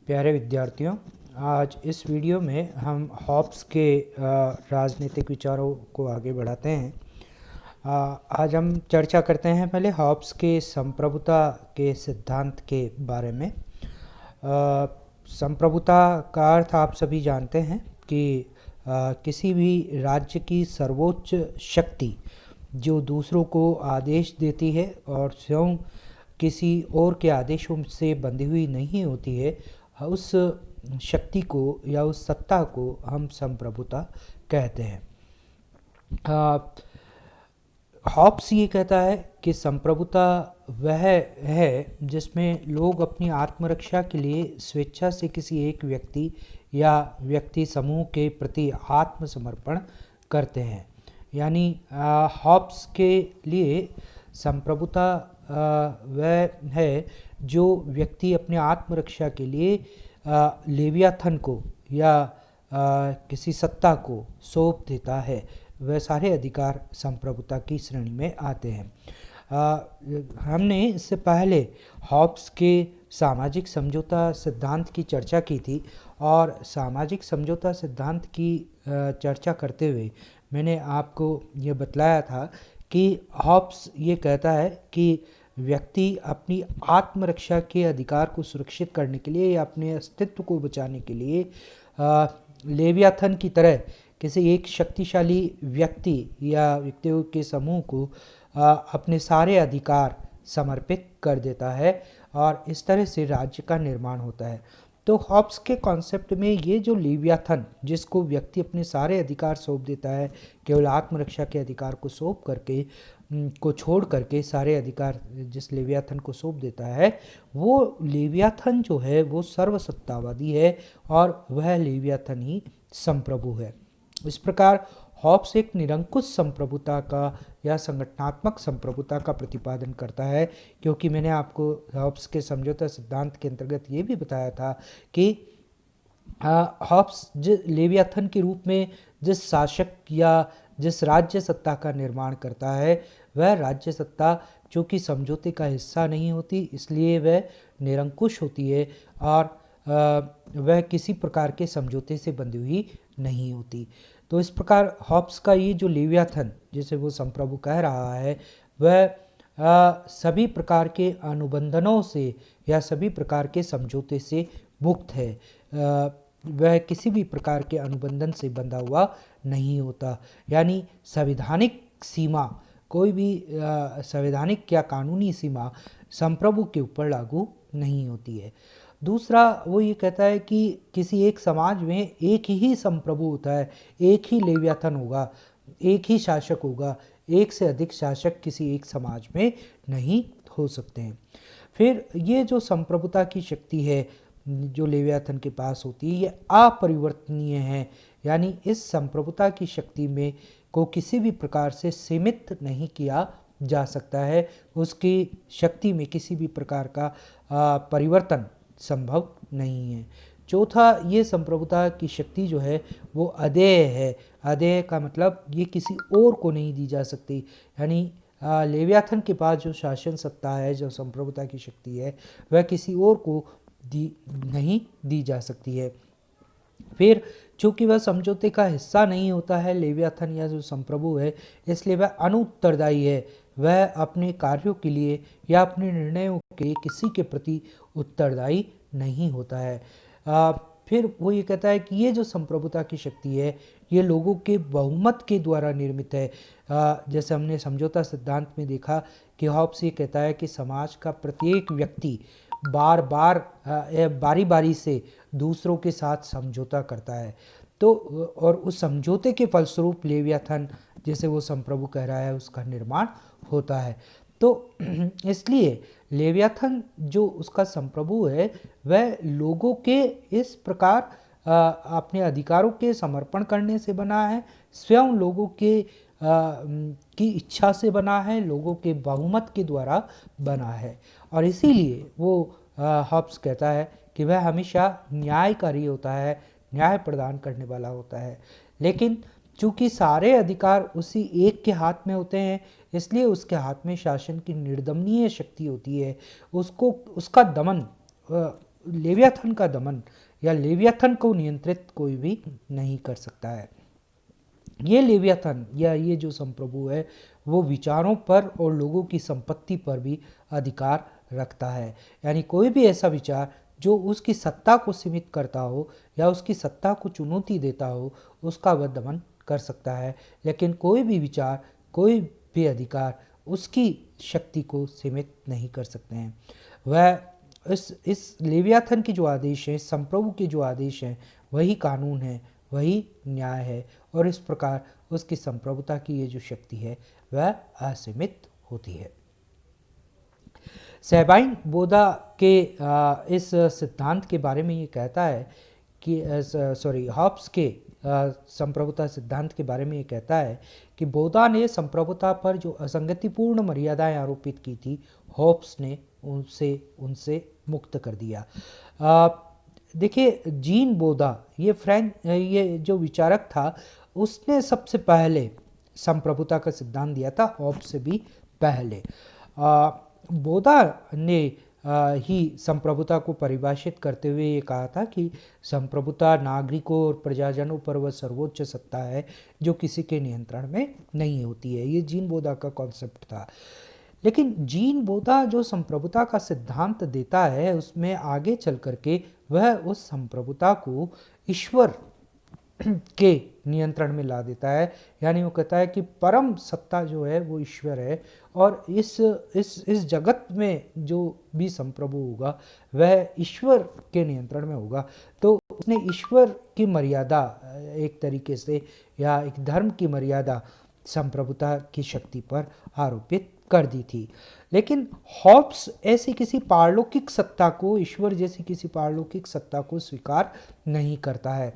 प्यारे विद्यार्थियों, आज इस वीडियो में हम हॉब्स के राजनीतिक विचारों को आगे बढ़ाते हैं। आज हम चर्चा करते हैं पहले हॉब्स के संप्रभुता के सिद्धांत के बारे में। संप्रभुता का अर्थ आप सभी जानते हैं कि किसी भी राज्य की सर्वोच्च शक्ति जो दूसरों को आदेश देती है और स्वयं किसी और के आदेशों से बंधी हुई नहीं होती है, उस शक्ति को या उस सत्ता को हम संप्रभुता कहते हैं। हॉब्स ये कहता है कि संप्रभुता वह है जिसमें लोग अपनी आत्मरक्षा के लिए स्वेच्छा से किसी एक व्यक्ति या व्यक्ति समूह के प्रति आत्मसमर्पण करते हैं। यानी हॉब्स के लिए संप्रभुता वह है जो व्यक्ति अपने आत्मरक्षा के लिए लेवियाथन को या किसी सत्ता को सौंप देता है, वह सारे अधिकार संप्रभुता की श्रेणी में आते हैं। हमने इससे पहले हॉब्स के सामाजिक समझौता सिद्धांत की चर्चा की थी और सामाजिक समझौता सिद्धांत की चर्चा करते हुए मैंने आपको ये बतलाया था कि हॉब्स ये कहता है कि व्यक्ति अपनी आत्मरक्षा के अधिकार को सुरक्षित करने के लिए या अपने अस्तित्व को बचाने के लिए लेवियाथन की तरह किसी एक शक्तिशाली व्यक्ति या व्यक्तियों के समूह को अपने सारे अधिकार समर्पित कर देता है और इस तरह से राज्य का निर्माण होता है। तो हॉब्स के कॉन्सेप्ट में ये जो लेवियाथन जिसको व्यक्ति अपने सारे अधिकार सौंप देता है, केवल आत्मरक्षा के अधिकार को सौंप करके को छोड़ करके सारे अधिकार जिस लेवियाथन को सौंप देता है, वो लेवियाथन जो है वो सर्वसत्तावादी है और वह लेवियाथन ही संप्रभु है। इस प्रकार हॉब्स एक निरंकुश संप्रभुता का या संगठनात्मक संप्रभुता का प्रतिपादन करता है, क्योंकि मैंने आपको हॉब्स के समझौता सिद्धांत के अंतर्गत ये भी बताया था कि हॉब्स लेवियाथन के रूप में जिस शासक या जिस राज्य सत्ता का निर्माण करता है, वह राज्य सत्ता जो कि समझौते का हिस्सा नहीं होती, इसलिए वह निरंकुश होती है और वह किसी प्रकार के समझौते से बंधी हुई नहीं होती। तो इस प्रकार हॉब्स का ये जो लेवियाथन जिसे वो संप्रभु कह रहा है, वह सभी प्रकार के अनुबंधनों से या सभी प्रकार के समझौते से मुक्त है। वह किसी भी प्रकार के अनुबंधन से बंधा हुआ नहीं होता। यानी संवैधानिक सीमा, कोई भी संवैधानिक या कानूनी सीमा संप्रभु के ऊपर लागू नहीं होती है। दूसरा, वो ये कहता है कि किसी एक समाज में एक ही संप्रभु होता है, एक ही लेवियाथन होगा, एक ही शासक होगा, एक से अधिक शासक किसी एक समाज में नहीं हो सकते हैं। फिर ये जो संप्रभुता की शक्ति है जो लेवियाथन के पास होती है, ये अपरिवर्तनीय है। यानी इस संप्रभुता की शक्ति में को किसी भी प्रकार से सीमित नहीं किया जा सकता है, उसकी शक्ति में किसी भी प्रकार का परिवर्तन संभव नहीं है। चौथा, ये संप्रभुता की शक्ति जो है वो अदेय है। अदेय का मतलब ये किसी और को नहीं दी जा सकती। यानी लेवियाथन के पास जो शासन सत्ता है, जो संप्रभुता की शक्ति है, वह किसी और को नहीं दी जा सकती है। फिर चूंकि वह समझौते का हिस्सा नहीं होता है लेवियाथन या जो संप्रभु है, इसलिए वह अनुत्तरदायी है। वह अपने कार्यों के लिए या अपने निर्णयों के किसी के प्रति उत्तरदायी नहीं होता है। फिर वो ये कहता है कि ये जो संप्रभुता की शक्ति है ये लोगों के बहुमत के द्वारा निर्मित है। जैसे हमने समझौता सिद्धांत में देखा कि हॉब्स ये कहता है कि समाज का प्रत्येक व्यक्ति बारी बारी से दूसरों के साथ समझौता करता है। तो और उस समझौते के फलस्वरूप लेवियाथन जैसे वो संप्रभु कह रहा है उसका निर्माण होता है। तो इसलिए लेवियाथन जो उसका संप्रभु है वह लोगों के इस प्रकार अपने अधिकारों के समर्पण करने से बना है, स्वयं लोगों के की इच्छा से बना है, लोगों के बहुमत के द्वारा बना है। और इसीलिए वो हॉब्स कहता है कि वह हमेशा न्यायकारी होता है, न्याय प्रदान करने वाला होता है। लेकिन चूंकि सारे अधिकार उसी एक के हाथ में होते हैं, इसलिए उसके हाथ में शासन की निर्दमनीय शक्ति होती है। उसका दमन लेवियाथन का दमन या लेवियाथन को नियंत्रित कोई भी नहीं कर सकता है। ये लेवियाथन या ये जो संप्रभु है वो विचारों पर और लोगों की संपत्ति पर भी अधिकार रखता है। यानी कोई भी ऐसा विचार जो उसकी सत्ता को सीमित करता हो या उसकी सत्ता को चुनौती देता हो, उसका वह दमन कर सकता है। लेकिन कोई भी विचार, कोई भी अधिकार उसकी शक्ति को सीमित नहीं कर सकते हैं। वह इस लेवियाथन के जो आदेश हैं, संप्रभु के जो आदेश हैं, वही कानून है, वही न्याय है, और इस प्रकार उसकी संप्रभुता की ये जो शक्ति है वह असीमित होती है। सेबाइन बोधा के इस सिद्धांत के बारे में ये कहता है कि हॉब्स के संप्रभुता सिद्धांत के बारे में ये कहता है कि बोधा ने संप्रभुता पर जो असंगतिपूर्ण मर्यादाएं आरोपित की थी, हॉब्स ने उनसे मुक्त कर दिया। देखिए, जीन बोधा ये जो विचारक था, उसने सबसे पहले संप्रभुता का सिद्धांत दिया था, हॉब्स से भी पहले। बोधा ने ही संप्रभुता को परिभाषित करते हुए ये कहा था कि संप्रभुता नागरिकों और प्रजाजनों पर वह सर्वोच्च सत्ता है जो किसी के नियंत्रण में नहीं होती है। ये जीन बोधा का कॉन्सेप्ट था। लेकिन जीन बोधा जो संप्रभुता का सिद्धांत देता है, उसमें आगे चल करके वह उस संप्रभुता को ईश्वर के नियंत्रण में ला देता है। यानी वो कहता है कि परम सत्ता जो है वो ईश्वर है, और इस जगत में जो भी संप्रभु होगा वह ईश्वर के नियंत्रण में होगा। तो उसने ईश्वर की मर्यादा एक तरीके से, या एक धर्म की मर्यादा संप्रभुता की शक्ति पर आरोपित कर दी थी। लेकिन हॉब्स ऐसी किसी पारलौकिक सत्ता को, ईश्वर जैसी किसी पारलौकिक सत्ता को स्वीकार नहीं करता है।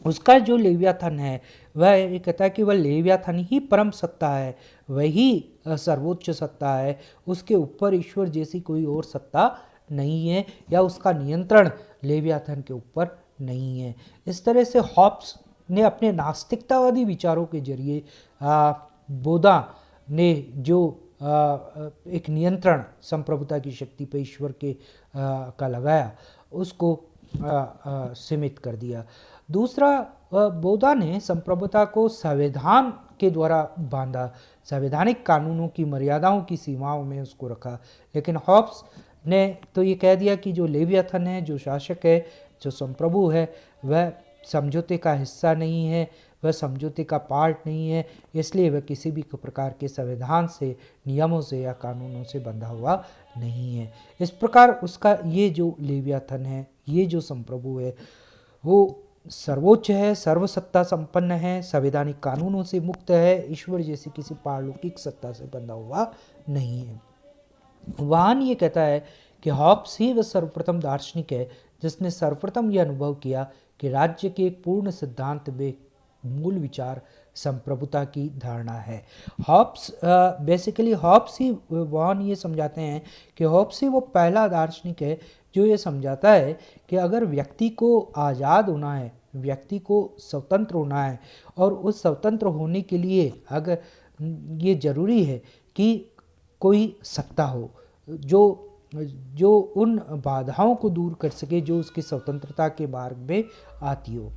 उसका जो लेवियाथन है वह ये कहता है कि वह लेवियाथन ही परम सत्ता है, वही सर्वोच्च सत्ता है, उसके ऊपर ईश्वर जैसी कोई और सत्ता नहीं है, या उसका नियंत्रण लेवियाथन के ऊपर नहीं है। इस तरह से हॉब्स ने अपने नास्तिकतावादी विचारों के जरिए बोधा ने जो एक नियंत्रण संप्रभुता की शक्ति पर ईश्वर के का लगाया, उसको सीमित कर दिया। दूसरा, बोधा ने संप्रभुता को संविधान के द्वारा बांधा, संवैधानिक कानूनों की मर्यादाओं की सीमाओं में उसको रखा। लेकिन हॉब्स ने तो ये कह दिया कि जो लेवियाथन है, जो शासक है, जो संप्रभु है, वह समझौते का हिस्सा नहीं है, वह समझौते का पार्ट नहीं है, इसलिए वह किसी भी प्रकार के संविधान से, नियमों से या कानूनों से बंधा हुआ नहीं है। इस प्रकार उसका ये जो लेवियाथन है, ये जो संप्रभु है, वो सर्वोच्च है, सर्वसत्ता संपन्न है, संवैधानिक कानूनों से मुक्त है, ईश्वर जैसी किसी पारलौकिक सत्ता से बंधा हुआ नहीं है। वाहन ये कहता है कि हॉब्स ही वह सर्वप्रथम दार्शनिक है जिसने सर्वप्रथम यह अनुभव किया कि राज्य के एक पूर्ण सिद्धांत में मूल विचार संप्रभुता की धारणा है। हॉब्स बेसिकली हॉब्स ही, वाहन ये समझाते हैं कि हॉब्स ही वो पहला दार्शनिक है जो ये समझाता है कि अगर व्यक्ति को आज़ाद होना है, व्यक्ति को स्वतंत्र होना है, और उस स्वतंत्र होने के लिए अगर ये ज़रूरी है कि कोई सत्ता हो जो उन बाधाओं को दूर कर सके जो उसकी स्वतंत्रता के मार्ग में आती हो,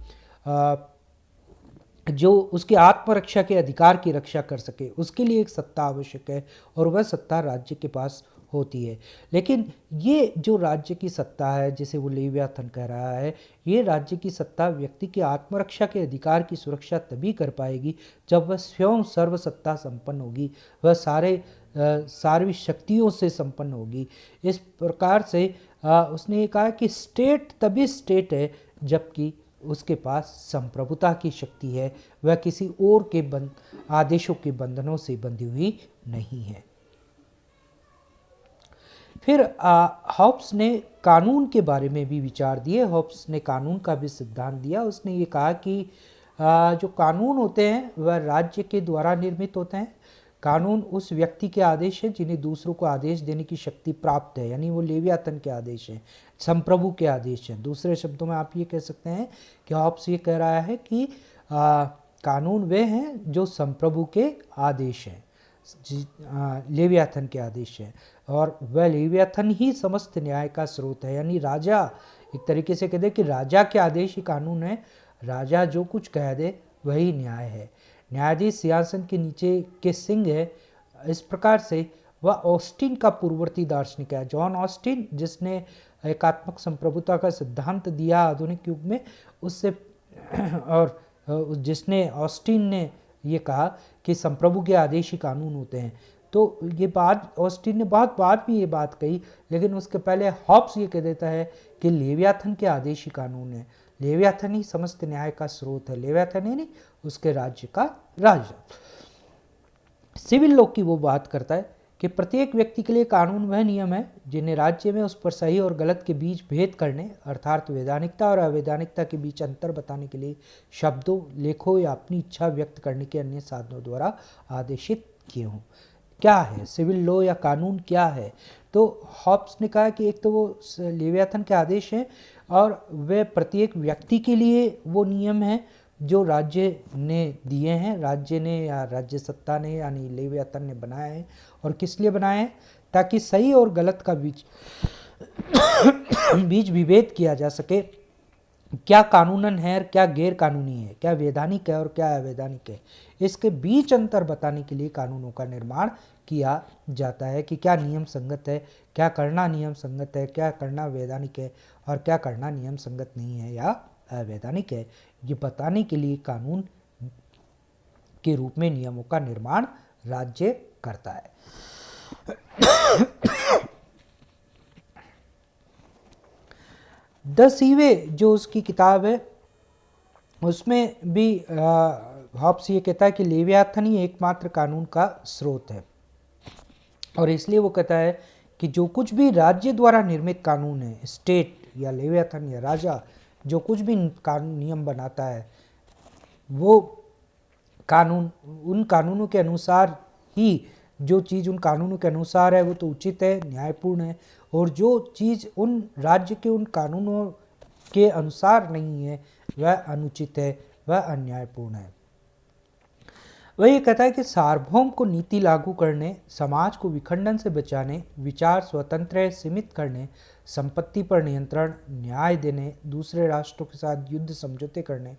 जो उसकी आत्मरक्षा के अधिकार की रक्षा कर सके, उसके लिए एक सत्ता आवश्यक है, और वह सत्ता राज्य के पास होती है। लेकिन ये जो राज्य की सत्ता है, जिसे वो लेवियाथन कह रहा है, ये राज्य की सत्ता व्यक्ति की आत्मरक्षा के अधिकार की सुरक्षा तभी कर पाएगी जब वह स्वयं सर्वसत्ता संपन्न होगी, वह सारी शक्तियों से संपन्न होगी। इस प्रकार से उसने ये कहा कि स्टेट तभी स्टेट है जबकि उसके पास संप्रभुता की शक्ति है, वह किसी और के आदेशों के बंधनों से बंधी हुई नहीं है। फिर हॉब्स ने कानून के बारे में भी विचार दिए। हॉब्स ने कानून का भी सिद्धांत दिया। उसने ये कहा कि जो कानून होते हैं वह राज्य के द्वारा निर्मित होते हैं। कानून उस व्यक्ति के आदेश हैं जिन्हें दूसरों को आदेश देने की शक्ति प्राप्त है, यानी वो लेवियाथन के आदेश हैं, संप्रभु के आदेश हैं। दूसरे शब्दों में आप ये कह सकते हैं कि हॉब्स ये कह रहा है कि कानून वे हैं जो संप्रभु के आदेश हैं, लेवियाथन के आदेश हैं। और वह लेवियाथन ही समस्त न्याय का स्रोत है। यानी राजा, एक तरीके से कह दे कि राजा के आदेश ही कानून है, राजा जो कुछ कह दे वही न्याय है। न्यायाधीश सिंहासन के नीचे के सिंह है। इस प्रकार से वह ऑस्टिन का पूर्ववर्ती दार्शनिक है, जॉन ऑस्टिन, जिसने एकात्मक संप्रभुता का सिद्धांत दिया आधुनिक युग में, उससे और जिसने ऑस्टिन ने ये कहा कि संप्रभु के आदेश ही कानून होते हैं। तो ये बात ऑस्टिन ने बहुत बाद में ये बात कही, लेकिन उसके पहले हॉब्स ये कह देता है कि लेवियाथन के आदेश ही कानून है, लेवियाथन ही समस्त न्याय का स्रोत है, लेवियाथन ही नहीं उसके राज्य का राजा। सिविल लॉ की वो बात करता है कि प्रत्येक व्यक्ति के लिए कानून वह नियम है जिन्हें राज्य में उस पर सही और गलत के बीच भेद करने, अर्थात वैधानिकता और अवैधानिकता के बीच अंतर बताने के लिए शब्दों, लेखों या अपनी इच्छा व्यक्त करने के अन्य साधनों द्वारा आदेशित किए हों। क्या है सिविल लॉ या कानून, क्या है? तो हॉब्स ने कहा कि एक तो वो लेवियाथन के आदेश हैं और वे प्रत्येक व्यक्ति के लिए वो नियम है जो राज्य ने दिए हैं, राज्य ने या राज्य सत्ता ने यानी लेवियाथन ने बनाया है। और किस लिए बनाया है? ताकि सही और गलत का बीच विभेद किया जा सके, क्या कानूनन है और क्या गैर कानूनी है, क्या वैधानिक है और क्या अवैधानिक है। इसके बीच अंतर बताने के लिए कानूनों का निर्माण किया जाता है कि क्या नियम संगत है, क्या करना नियम संगत है, क्या करना वैधानिक है और क्या करना नियम संगत नहीं है या अवैधानिक है। ये बताने के लिए कानून के रूप में नियमों का निर्माण राज्य करता है। द सीवे जो उसकी किताब है उसमें भी हॉब्स ये कहता है कि लेवियाथन ही एकमात्र कानून का स्रोत है, और इसलिए वो कहता है कि जो कुछ भी राज्य द्वारा निर्मित कानून है, स्टेट या लेवियाथन या राजा जो कुछ भी कानून नियम बनाता है, वो कानून उन कानूनों के अनुसार ही, जो चीज़ उन कानूनों के अनुसार है वो तो उचित है, न्यायपूर्ण है, और जो चीज़ उन राज्य के उन कानूनों के अनुसार नहीं है वह अनुचित है, वह अन्यायपूर्ण है। वह ये कहता है कि सार्वभौम को नीति लागू करने, समाज को विखंडन से बचाने, विचार स्वतंत्र सीमित करने, संपत्ति पर नियंत्रण, न्याय देने, दूसरे राष्ट्रों के साथ युद्ध समझौते करने,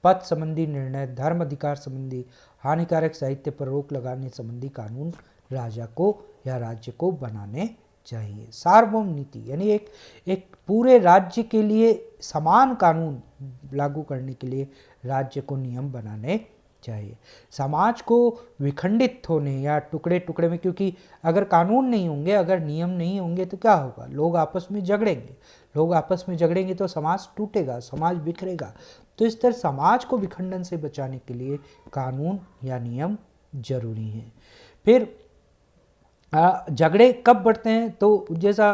पद संबंधी निर्णय, धर्म अधिकार संबंधी, हानिकारक साहित्य पर रोक लगाने संबंधी कानून राजा को या राज्य को बनाने चाहिए। सार्वभौम नीति यानी एक पूरे राज्य के लिए समान कानून लागू करने के लिए राज्य को नियम बनाने चाहिए। समाज को विखंडित होने या टुकड़े टुकड़े में, क्योंकि अगर कानून नहीं होंगे, अगर नियम नहीं होंगे तो क्या होगा? लोग आपस में झगड़ेंगे, लोग आपस में झगड़ेंगे तो समाज टूटेगा, समाज बिखरेगा। तो इस तरह समाज को विखंडन से बचाने के लिए कानून या नियम जरूरी हैं। फिर झगड़े कब बढ़ते हैं? तो जैसा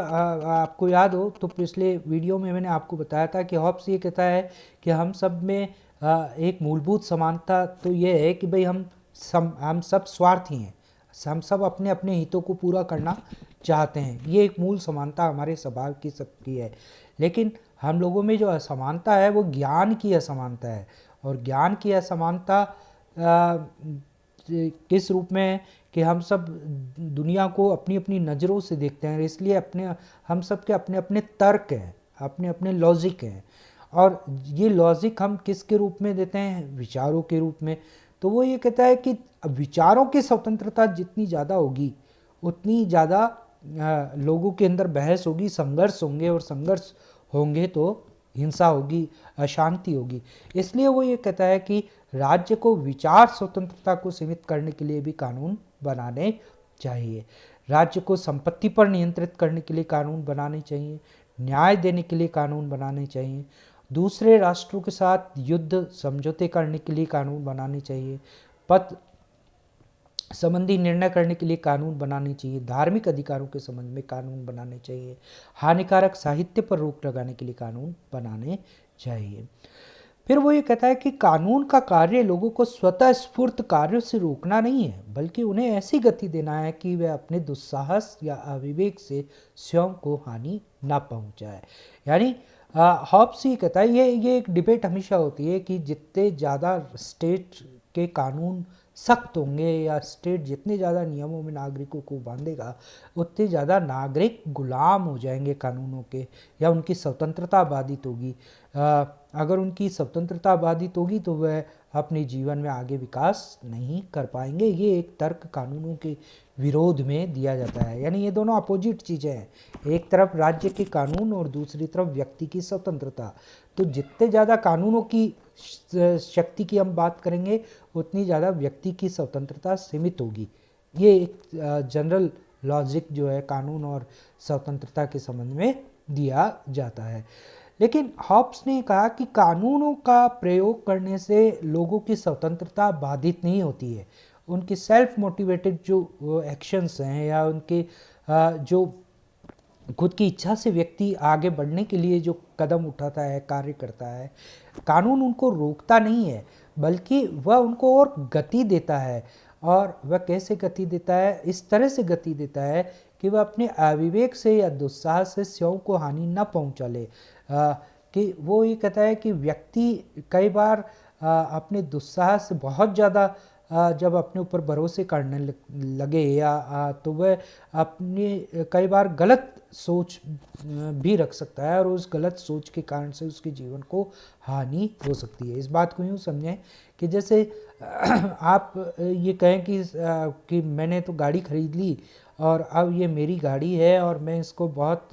आपको याद हो तो पिछले वीडियो में मैंने आपको बताया था कि हॉब्स ये कहता है कि हम सब में एक मूलभूत समानता तो ये है कि भाई हम सब स्वार्थी हैं, हम सब अपने अपने हितों को पूरा करना चाहते हैं। ये एक मूल समानता हमारे स्वभाव की सबकी है। लेकिन हम लोगों में जो असमानता है वो ज्ञान की असमानता है, और ज्ञान की असमानता किस रूप में है कि हम सब दुनिया को अपनी अपनी नज़रों से देखते हैं, इसलिए हम सब के अपने अपने तर्क हैं, अपने अपने लॉजिक हैं, और ये लॉजिक हम किसके रूप में देते हैं? विचारों के रूप में। तो वो ये कहता है कि विचारों की स्वतंत्रता जितनी ज़्यादा होगी उतनी ज़्यादा लोगों के अंदर बहस होगी, संघर्ष होंगे, और संघर्ष होंगे तो हिंसा होगी, अशांति होगी। इसलिए वो ये कहता है कि राज्य को विचार स्वतंत्रता को सीमित करने के लिए भी कानून बनाने चाहिए, राज्य को संपत्ति पर नियंत्रित करने के लिए कानून बनाने चाहिए, न्याय देने के लिए कानून बनाने चाहिए, दूसरे राष्ट्रों के साथ युद्ध समझौते करने के लिए कानून बनाने चाहिए, पद संबंधी निर्णय करने के लिए कानून बनाने चाहिए, धार्मिक अधिकारों के संबंध में कानून बनाने चाहिए, हानिकारक साहित्य पर रोक लगाने के लिए कानून बनाने चाहिए। फिर वो ये कहता है कि कानून का कार्य लोगों को स्वतः स्फूर्त कार्यों से रोकना नहीं है, बल्कि उन्हें ऐसी गति देना है कि वे अपने दुस्साहस या अविवेक से स्वयं को हानि ना पहुंचाए। यानी हॉब्स ये कहता है, ये एक डिबेट हमेशा होती है कि जितने ज़्यादा स्टेट के कानून सख्त होंगे या स्टेट जितने ज़्यादा नियमों में नागरिकों को बांधेगा उतने ज़्यादा नागरिक गुलाम हो जाएंगे कानूनों के, या उनकी स्वतंत्रता बाधित होगी। अगर उनकी स्वतंत्रता बाधित होगी तो वह अपने जीवन में आगे विकास नहीं कर पाएंगे। ये एक तर्क कानूनों के विरोध में दिया जाता है। यानी ये दोनों अपोजिट चीज़ें हैं, एक तरफ राज्य के कानून और दूसरी तरफ व्यक्ति की स्वतंत्रता। तो जितने ज़्यादा कानूनों की शक्ति की हम बात करेंगे उतनी ज़्यादा व्यक्ति की स्वतंत्रता सीमित होगी। ये एक जनरल लॉजिक जो है कानून और स्वतंत्रता के संबंध में दिया जाता है। लेकिन हॉब्स ने कहा कि कानूनों का प्रयोग करने से लोगों की स्वतंत्रता बाधित नहीं होती है। उनकी सेल्फ मोटिवेटेड जो एक्शंस हैं या उनके जो खुद की इच्छा से व्यक्ति आगे बढ़ने के लिए जो कदम उठाता है, कार्य करता है, कानून उनको रोकता नहीं है बल्कि वह उनको और गति देता है। और वह कैसे गति देता है? इस तरह से गति देता है कि वह अपने अविवेक से या दुस्साहस से स्वयं को हानि न पहुंचा ले। कि वो ये कहता है कि व्यक्ति कई बार अपने दुस्साहस से बहुत ज़्यादा जब अपने ऊपर भरोसे करने लगे या तो वह अपनी कई बार गलत सोच भी रख सकता है और उस गलत सोच के कारण से उसके जीवन को हानि हो सकती है। इस बात को यूँ समझें कि जैसे आप ये कहें कि मैंने तो गाड़ी खरीद ली और अब ये मेरी गाड़ी है और मैं इसको बहुत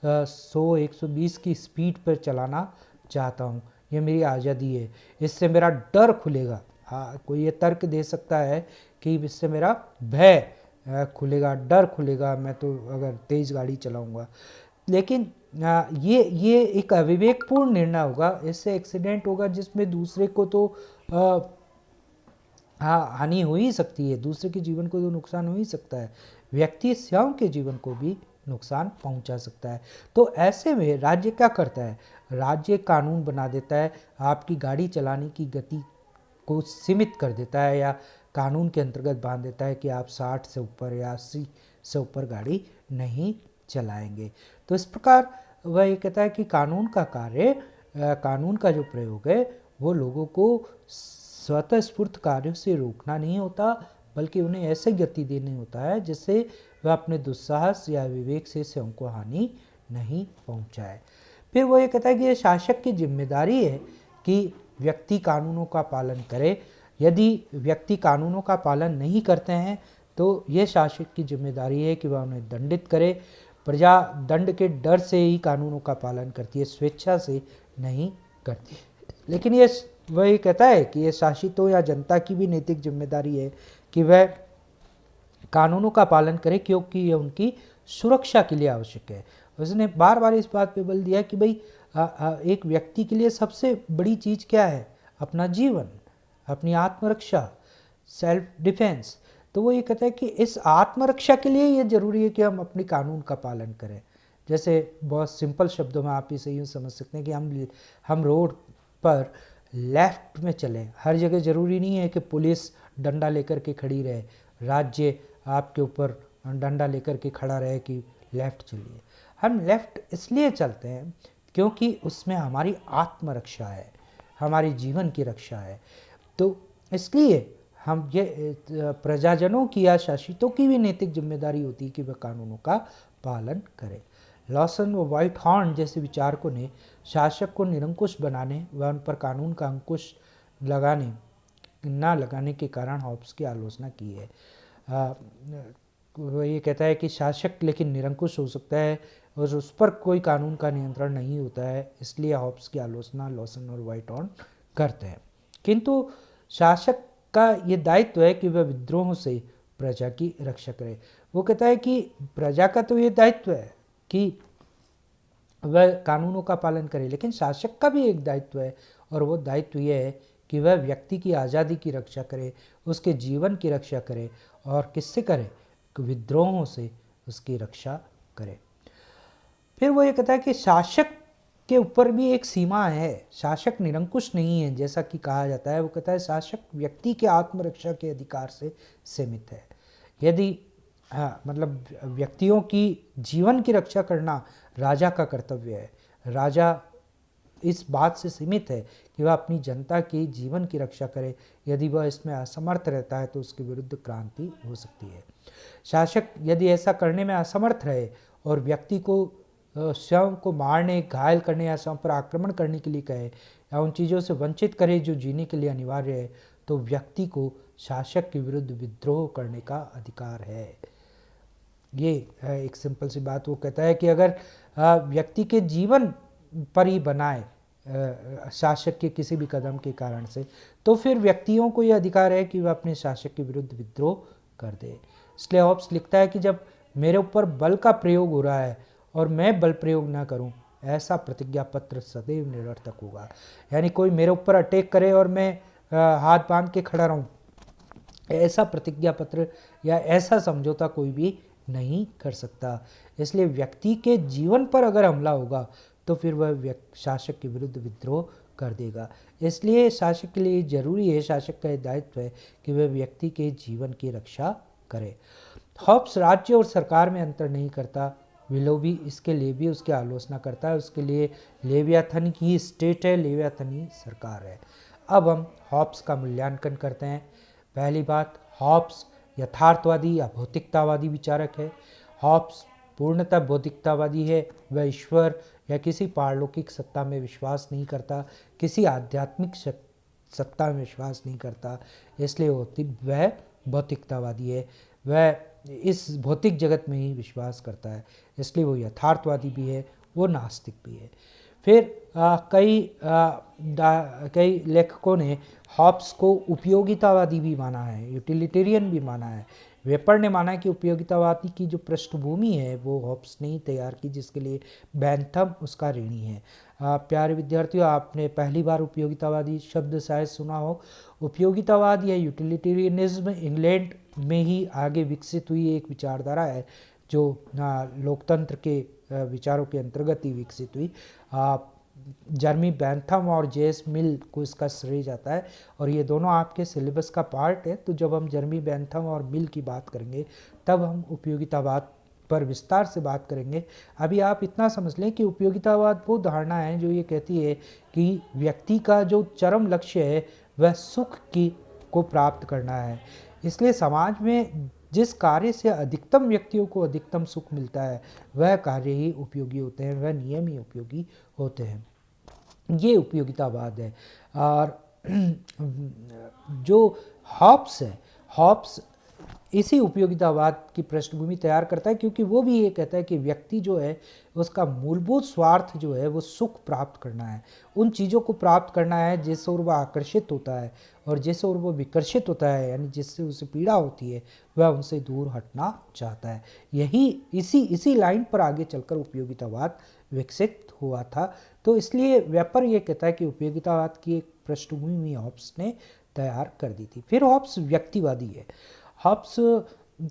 100-120 की स्पीड पर चलाना चाहता हूँ, ये मेरी आज़ादी है, इससे मेरा डर खुलेगा। हाँ, कोई ये तर्क दे सकता है कि इससे मेरा भय खुलेगा, डर खुलेगा, मैं तो अगर तेज़ गाड़ी चलाऊंगा। लेकिन ये एक अविवेकपूर्ण निर्णय होगा। इससे एक्सीडेंट होगा जिसमें दूसरे को तो हाँ हानि हो ही सकती है, दूसरे के जीवन को तो नुकसान हो ही सकता है, व्यक्ति स्वयं के जीवन को भी नुकसान पहुंचा सकता है। तो ऐसे में राज्य क्या करता है? राज्य कानून बना देता है, आपकी गाड़ी चलाने की गति को सीमित कर देता है या कानून के अंतर्गत बांध देता है कि आप 60 से ऊपर या 80 से ऊपर गाड़ी नहीं चलाएंगे। तो इस प्रकार वह ये कहता है कि कानून का कार्य, कानून का जो प्रयोग है वो लोगों को स्वतः स्फूर्त कार्यों से रोकना नहीं होता बल्कि उन्हें ऐसे गति देनी होता है जिससे वह अपने दुस्साहस या विवेक से स्वयं को हानि नहीं पहुंचाए। फिर वो ये कहता है कि ये शासक की जिम्मेदारी है कि व्यक्ति कानूनों का पालन करे। यदि व्यक्ति कानूनों का पालन नहीं करते हैं तो यह शासक की जिम्मेदारी है कि वह उन्हें दंडित करे। प्रजा दंड के डर से ही कानूनों का पालन करती है, स्वेच्छा से नहीं करती। लेकिन ये वही कहता है कि ये शासितों या जनता की भी नैतिक जिम्मेदारी है कि वह कानूनों का पालन करे क्योंकि यह उनकी सुरक्षा के लिए आवश्यक है। उसने बार बार इस बात पे बल दिया कि भाई एक व्यक्ति के लिए सबसे बड़ी चीज़ क्या है? अपना जीवन, अपनी आत्मरक्षा, सेल्फ डिफेंस। तो वो ये कहता है कि इस आत्मरक्षा के लिए ये ज़रूरी है कि हम अपने कानून का पालन करें। जैसे बहुत सिंपल शब्दों में आप इसे यूँ समझ सकते हैं कि हम रोड पर लेफ़्ट में चलें। हर जगह ज़रूरी नहीं है कि पुलिस डंडा लेकर के खड़ी रहे, राज्य आपके ऊपर डंडा लेकर के खड़ा रहे कि लेफ़्ट चलिए। हम लेफ़्ट इसलिए चलते हैं क्योंकि उसमें हमारी आत्मरक्षा है, हमारी जीवन की रक्षा है। तो इसलिए हम ये प्रजाजनों की या शासितों की भी नैतिक जिम्मेदारी होती है कि वह कानूनों का पालन करें। लॉसन व व्हाइट हॉर्न जैसे विचारकों ने शासक को निरंकुश बनाने व उन पर कानून का अंकुश लगाने के कारण हॉब्स की आलोचना की है। वो ये कहता है कि शासक लेकिन निरंकुश हो सकता है और उस पर कोई कानून का नियंत्रण नहीं होता है, इसलिए हॉब्स की आलोचना लॉसन और व्हाइट हॉर्न करते हैं। किंतु शासक का ये दायित्व है कि वह विद्रोहों से प्रजा की रक्षा करे। वो कहता है कि प्रजा का तो ये दायित्व है कि वह कानूनों का पालन करे, लेकिन शासक का भी एक दायित्व है और वो दायित्व यह है कि वह व्यक्ति की आज़ादी की रक्षा करे, उसके जीवन की रक्षा करे और किससे करे? विद्रोहों से उसकी रक्षा करे। फिर वो ये कहता है कि शासक के ऊपर भी एक सीमा है, शासक निरंकुश नहीं है जैसा कि कहा जाता है। वो कहता है शासक व्यक्ति के आत्मरक्षा के अधिकार से सीमित है। यदि मतलब व्यक्तियों की जीवन की रक्षा करना राजा का कर्तव्य है। राजा इस बात से सीमित है कि वह अपनी जनता के जीवन की रक्षा करे। यदि वह इसमें असमर्थ रहता है तो उसके विरुद्ध क्रांति हो सकती है। शासक यदि ऐसा करने में असमर्थ रहे और व्यक्ति को स्वयं को मारने, घायल करने या स्वयं पर आक्रमण करने के लिए कहे या उन चीज़ों से वंचित करे जो जीने के लिए अनिवार्य है, तो व्यक्ति को शासक के विरुद्ध विद्रोह करने का अधिकार है। ये एक सिंपल सी बात वो कहता है कि अगर व्यक्ति के जीवन पर ही बनाए शासक के किसी भी कदम के कारण से, तो फिर व्यक्तियों को यह अधिकार है कि वह अपने शासक के विरुद्ध विद्रोह कर दे। इसलिए हॉब्स लिखता है कि जब मेरे ऊपर बल का प्रयोग हो रहा है और मैं बल प्रयोग ना करूं, ऐसा प्रतिज्ञा पत्र सदैव निरर्थक होगा। यानी कोई मेरे ऊपर अटैक करे और मैं हाथ बांध के खड़ा रहूं, ऐसा प्रतिज्ञा पत्र या ऐसा समझौता कोई भी नहीं कर सकता। इसलिए व्यक्ति के जीवन पर अगर हमला होगा तो फिर वह शासक के विरुद्ध विद्रोह कर देगा। इसलिए शासक के लिए जरूरी है, शासक का दायित्व है कि वह व्यक्ति के जीवन की रक्षा करे। हॉब्स राज्य और सरकार में अंतर नहीं करता। विलो भी इसके लिए भी उसकी आलोचना करता है। उसके लिए लेवियाथन ही स्टेट है, लेवियाथन ही सरकार है। अब हम हॉब्स का मूल्यांकन करते हैं। पहली बात, हॉब्स यथार्थवादी या भौतिकतावादी विचारक है। हॉब्स पूर्णतः भौतिकतावादी है। वह ईश्वर या किसी पारलौकिक सत्ता में विश्वास नहीं करता, किसी आध्यात्मिक सत्ता में विश्वास नहीं करता, इसलिए वह भौतिकतावादी है। वह इस भौतिक जगत में ही विश्वास करता है, इसलिए वो यथार्थवादी भी है, वो नास्तिक भी है। फिर कई लेखकों ने हॉब्स को उपयोगितावादी भी माना है, यूटिलिटेरियन भी माना है। वेपर ने माना कि उपयोगितावादी की जो पृष्ठभूमि है वो हॉब्स ने ही तैयार की, जिसके लिए बेंथम उसका ऋणी है। प्यारे विद्यार्थियों, आपने पहली बार उपयोगितावादी शब्द शायद सुना हो। उपयोगितावाद या यूटिलिटेरियनिज्म इंग्लैंड में ही आगे विकसित हुई एक विचारधारा है जो लोकतंत्र के विचारों के अंतर्गत ही विकसित हुई। जर्मी बेंथम और जेस मिल को इसका श्रेय जाता है और ये दोनों आपके सिलेबस का पार्ट है। तो जब हम जर्मी बेंथम और मिल की बात करेंगे तब हम उपयोगितावाद पर विस्तार से बात करेंगे। अभी आप इतना समझ लें कि उपयोगितावाद वो धारणा है जो ये कहती है कि व्यक्ति का जो चरम लक्ष्य है वह सुख को प्राप्त करना है। इसलिए समाज में जिस कार्य से अधिकतम व्यक्तियों को अधिकतम सुख मिलता है वह कार्य ही उपयोगी होते हैं, वह नियम ही उपयोगी होते हैं। ये उपयोगितावाद है। और जो हॉब्स है, हॉब्स इसी उपयोगितावाद की पृष्ठभूमि तैयार करता है, क्योंकि वो भी ये कहता है कि व्यक्ति जो है उसका मूलभूत स्वार्थ जो है वो सुख प्राप्त करना है, उन चीज़ों को प्राप्त करना है जिससे और वह आकर्षित होता है, और जिससे और वो विकर्षित होता है यानी जिससे उसे पीड़ा होती है वह उनसे दूर हटना चाहता है। यही इसी लाइन पर आगे चलकर उपयोगितावाद विकसित हुआ था। तो इसलिए वेपर ये कहता है कि उपयोगितावाद की एक पृष्ठभूमि हॉब्स ने तैयार कर दी थी। फिर हॉब्स व्यक्तिवादी है। हॉब्स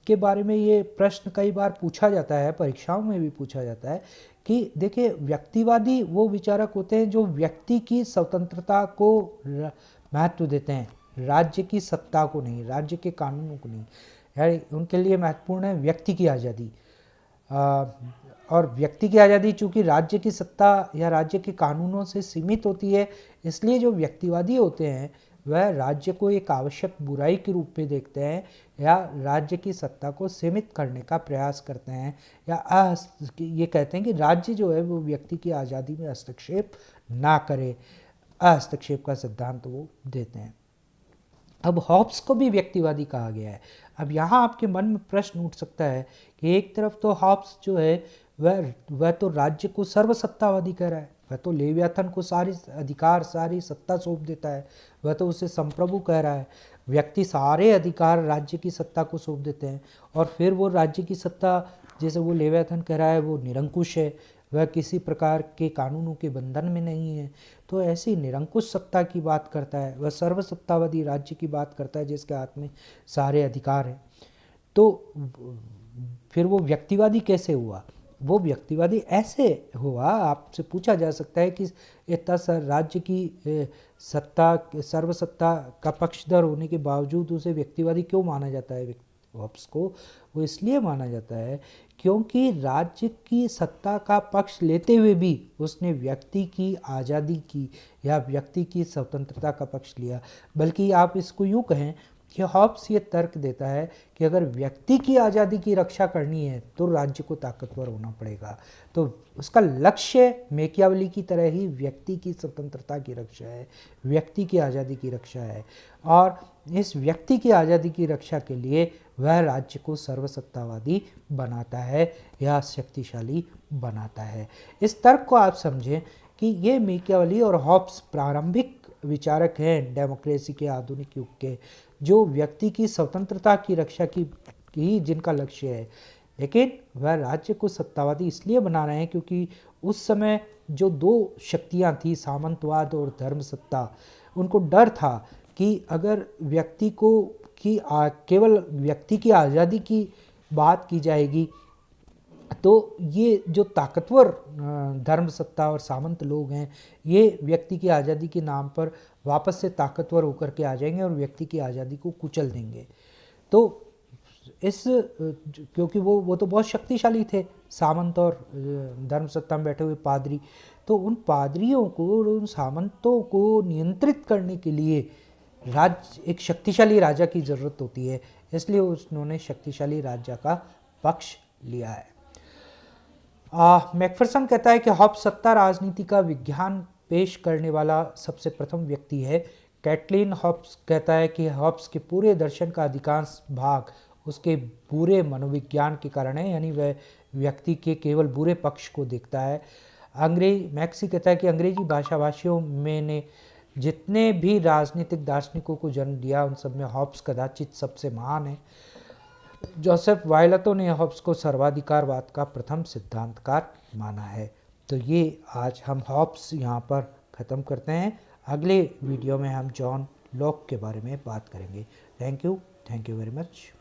के बारे में ये प्रश्न कई बार पूछा जाता है, परीक्षाओं में भी पूछा जाता है कि देखिए, व्यक्तिवादी वो विचारक होते हैं जो व्यक्ति की स्वतंत्रता को महत्व देते हैं, राज्य की सत्ता को नहीं, राज्य के कानूनों को नहीं। यानी उनके लिए महत्वपूर्ण है व्यक्ति की आज़ादी। और व्यक्ति की आज़ादी चूँकि राज्य की सत्ता या राज्य के कानूनों से सीमित होती है, इसलिए जो व्यक्तिवादी होते हैं वह राज्य को एक आवश्यक बुराई के रूप में देखते हैं या राज्य की सत्ता को सीमित करने का प्रयास करते हैं, या ये कहते हैं कि राज्य जो है वो व्यक्ति की आज़ादी में हस्तक्षेप ना करे, हस्तक्षेप का सिद्धांत वो देते हैं। अब हॉब्स को भी व्यक्तिवादी कहा गया है। अब यहाँ आपके मन में प्रश्न उठ सकता है कि एक तरफ तो हॉब्स जो है वह तो राज्य को सर्वसत्तावादी कह रहा है, वह तो लेवियाथन को सारी अधिकार सारी सत्ता सौंप देता है, वह तो उसे संप्रभु कह रहा है, व्यक्ति सारे अधिकार राज्य की सत्ता को सौंप देते हैं, और फिर वो राज्य की सत्ता जैसे वो लेवियाथन कह रहा है वो निरंकुश है, वह किसी प्रकार के कानूनों के बंधन में नहीं है। तो ऐसी निरंकुश सत्ता की बात करता है, वह सर्वसत्तावादी राज्य की बात करता है जिसके हाथ में सारे अधिकार हैं। तो फिर वो व्यक्तिवादी कैसे हुआ? वो व्यक्तिवादी ऐसे हुआ, आपसे पूछा जा सकता है कि इतना राज्य की सत्ता सर्वसत्ता का पक्षधर होने के बावजूद उसे व्यक्तिवादी क्यों माना जाता है? हॉब्स को वो इसलिए माना जाता है क्योंकि राज्य की सत्ता का पक्ष लेते हुए भी उसने व्यक्ति की आज़ादी की या व्यक्ति की स्वतंत्रता का पक्ष लिया। बल्कि आप इसको यूँ कहें कि हॉब्स ये तर्क देता है कि अगर व्यक्ति की आज़ादी की रक्षा करनी है तो राज्य को ताकतवर होना पड़ेगा। तो उसका लक्ष्य मैकियावेली की तरह ही व्यक्ति की स्वतंत्रता की रक्षा है, व्यक्ति की आज़ादी की रक्षा है, और इस व्यक्ति की आज़ादी की रक्षा के लिए वह राज्य को सर्वसत्तावादी बनाता है या शक्तिशाली बनाता है। इस तर्क को आप समझें कि ये मैकियावेली और हॉब्स प्रारंभिक विचारक हैं डेमोक्रेसी के आधुनिक युग के, जो व्यक्ति की स्वतंत्रता की रक्षा की जिनका लक्ष्य है। लेकिन वह राज्य को सत्तावादी इसलिए बना रहे हैं क्योंकि उस समय जो दो शक्तियां थी, सामंतवाद और धर्मसत्ता, उनको डर था कि अगर व्यक्ति को केवल व्यक्ति की आज़ादी की बात की जाएगी तो ये जो ताकतवर धर्मसत्ता और सामंत लोग हैं, ये व्यक्ति की आज़ादी के नाम पर वापस से ताकतवर होकर के आ जाएंगे और व्यक्ति की आज़ादी को कुचल देंगे। तो क्योंकि वो तो बहुत शक्तिशाली थे, सामंत और धर्मसत्ता में बैठे हुए पादरी, तो उन पादरियों को और उन सामंतों को नियंत्रित करने के लिए एक शक्तिशाली राजा की ज़रूरत होती है, इसलिए उन्होंने शक्तिशाली राजा का पक्ष लिया है। मैकफरसन कहता है कि हॉब्स सत्ता राजनीति का विज्ञान पेश करने वाला सबसे प्रथम व्यक्ति है। कैटलिन हॉब्स कहता है कि हॉब्स के पूरे दर्शन का अधिकांश भाग उसके बुरे मनोविज्ञान के कारण है, यानी वह व्यक्ति के केवल बुरे पक्ष को देखता है। मैक्सी कहता है कि अंग्रेजी भाषाभाषियों में ने जितने भी राजनीतिक दार्शनिकों को जन्म दिया उन सब में हॉब्स कदाचित सबसे महान है। जोसेफ वायलतो ने हॉब्स को सर्वाधिकारवाद का प्रथम सिद्धांतकार माना है। तो ये आज हम हॉब्स यहाँ पर ख़त्म करते हैं। अगले वीडियो में हम जॉन लॉक के बारे में बात करेंगे। Thank you very much.